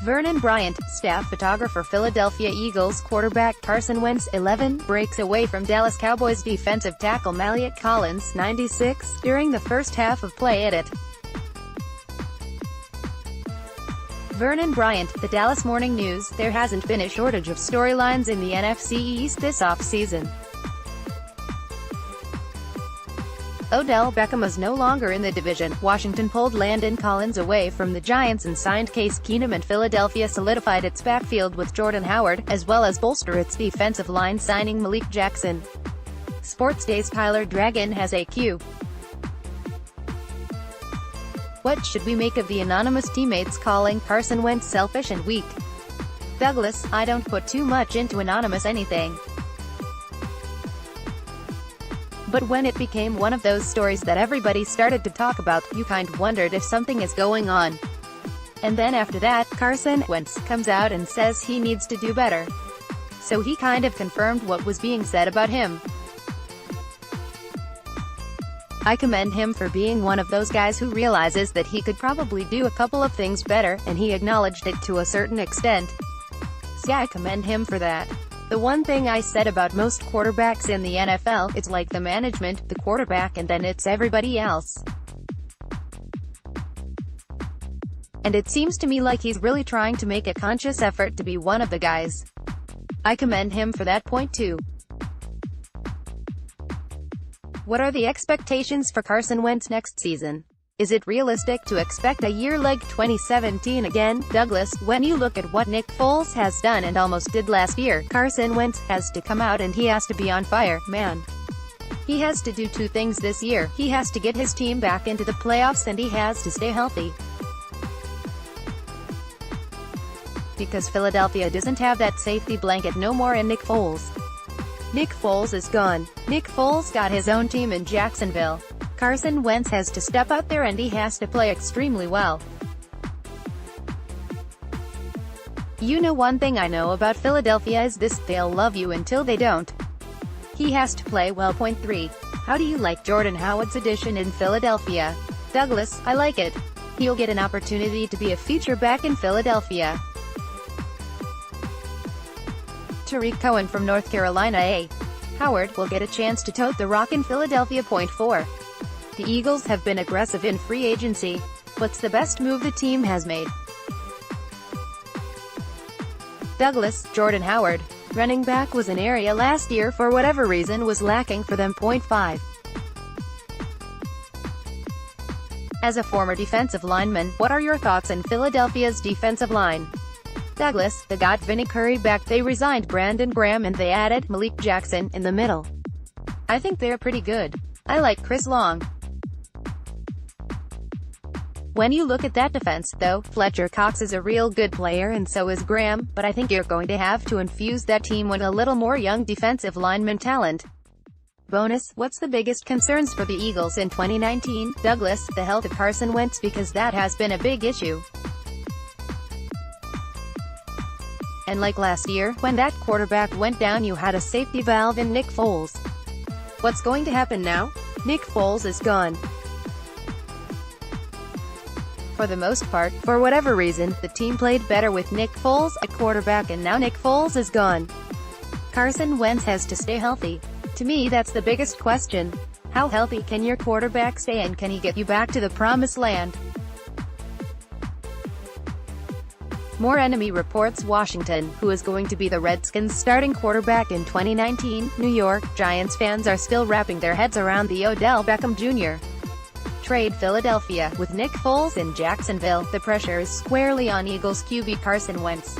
Vernon Bryant, staff photographer Philadelphia Eagles quarterback Carson Wentz, 11, breaks away from Dallas Cowboys defensive tackle Maliek Collins, 96, during the first half of play. Edit. Vernon Bryant, The Dallas Morning News. There hasn't been a shortage of storylines in the NFC East this offseason. Odell Beckham is no longer in the division. Washington pulled Landon Collins away from the Giants and signed Case Keenum, and Philadelphia solidified its backfield with Jordan Howard, as well as bolster its defensive line, signing Maliek Jackson. Sportsday's Tyler Dragon has a Q. What should we make of the anonymous teammates calling Carson Wentz selfish and weak? Douglas, I don't put too much into anonymous anything. But when it became one of those stories that everybody started to talk about, you kind of wondered if something is going on. And then after that, Carson Wentz comes out and says he needs to do better. So he kind of confirmed what was being said about him. I commend him for being one of those guys who realizes that he could probably do a couple of things better, and he acknowledged it to a certain extent. So yeah, I commend him for that. The one thing I said about most quarterbacks in the NFL, it's like the management, the quarterback, and then it's everybody else. And it seems to me like he's really trying to make a conscious effort to be one of the guys. I commend him for that point too. What are the expectations for Carson Wentz next season? Is it realistic to expect a year like 2017 again? Douglas, when you look at what Nick Foles has done and almost did last year, Carson Wentz has to come out and he has to be on fire, man. He has to do two things this year. He has to get his team back into the playoffs and he has to stay healthy. Because Philadelphia doesn't have that safety blanket no more in Nick Foles. Nick Foles is gone. Nick Foles got his own team in Jacksonville. Carson Wentz has to step out there and he has to play extremely well. You know, one thing I know about Philadelphia is this: they'll love you until they don't. He has to play well. Point 3. How do you like Jordan Howard's addition in Philadelphia? Douglas, I like it. He'll get an opportunity to be a feature back in Philadelphia. Tariq Cohen from North Carolina. A. Howard will get a chance to tote the rock in Philadelphia. Point 4. The Eagles have been aggressive in free agency. What's the best move the team has made? Douglas, Jordan Howard. Running back was an area last year for whatever reason was lacking for them. Point 5. As a former defensive lineman, what are your thoughts on Philadelphia's defensive line? Douglas, they got Vinny Curry back, they resigned Brandon Graham, and they added Maliek Jackson in the middle. I think they're pretty good. I like Chris Long. When you look at that defense, though, Fletcher Cox is a real good player and so is Graham, but I think you're going to have to infuse that team with a little more young defensive lineman talent. Bonus, what's the biggest concerns for the Eagles in 2019? Douglas, the health of Carson Wentz, because that has been a big issue. And like last year, when that quarterback went down, you had a safety valve in Nick Foles. What's going to happen now? Nick Foles is gone. For the most part, for whatever reason, the team played better with Nick Foles at quarterback, and now Nick Foles is gone. Carson Wentz has to stay healthy. To me, that's the biggest question. How healthy can your quarterback stay, and can he get you back to the promised land? More enemy reports. Washington, who is going to be the Redskins' starting quarterback in 2019? New York, Giants fans are still wrapping their heads around the Odell Beckham Jr. trade. Philadelphia, with Nick Foles in Jacksonville, the pressure is squarely on Eagles QB Carson Wentz.